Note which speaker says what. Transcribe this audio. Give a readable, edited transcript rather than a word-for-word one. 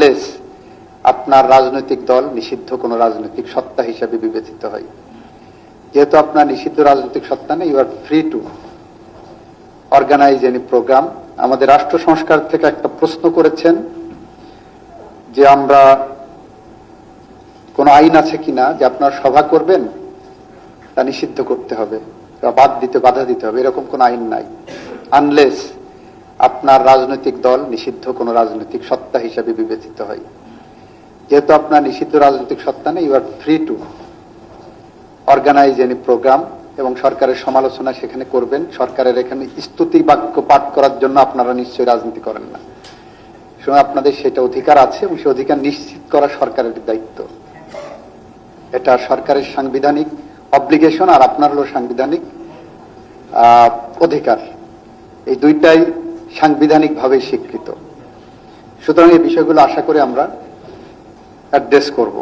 Speaker 1: Unless আপনার রাজনৈতিক দল নিষিদ্ধ কোনো রাজনৈতিক সত্তা হিসেবে বিবেচিত হয়। যেহেতু আপনার নিষিদ্ধ রাজনৈতিক সত্তা নেই, you are free to organise any programme. আমাদের রাষ্ট্র সংস্কার থেকে একটা প্রশ্ন করেছেন যে আমরা কোন আইন আছে কিনা যে আপনার সভা করবেন তা নিষিদ্ধ করতে হবে বা বাধা দিতে হবে, এরকম কোন আইন নাই। আনলেস আপনার রাজনৈতিক দল নিষিদ্ধ কোন রাজনৈতিক সত্তা হিসেবে বিবেচিত হয়। যেহেতু আপনার নিষিদ্ধ রাজনৈতিক সত্তা নেই, you are free to organise any programme, এবং সরকারের সমালোচনা সেখানে করবেন। সরকারের এখানে স্তুতি বাক্য পাঠ করার জন্য আপনারা নিশ্চয়ই রাজনীতি করেন না, সুতরাং আপনাদের সেটা অধিকার আছে এবং সে অধিকার নিশ্চিত করা সরকারের দায়িত্ব। এটা সরকারের সাংবিধানিক অব্লিগেশন আর আপনার হলো সাংবিধানিক অধিকার, এই দুইটাই সাংবিধানিক ভাবে স্বীকৃত। সুতরাং এই বিষয়গুলো আশা করি আমরা অ্যাড্রেস করব।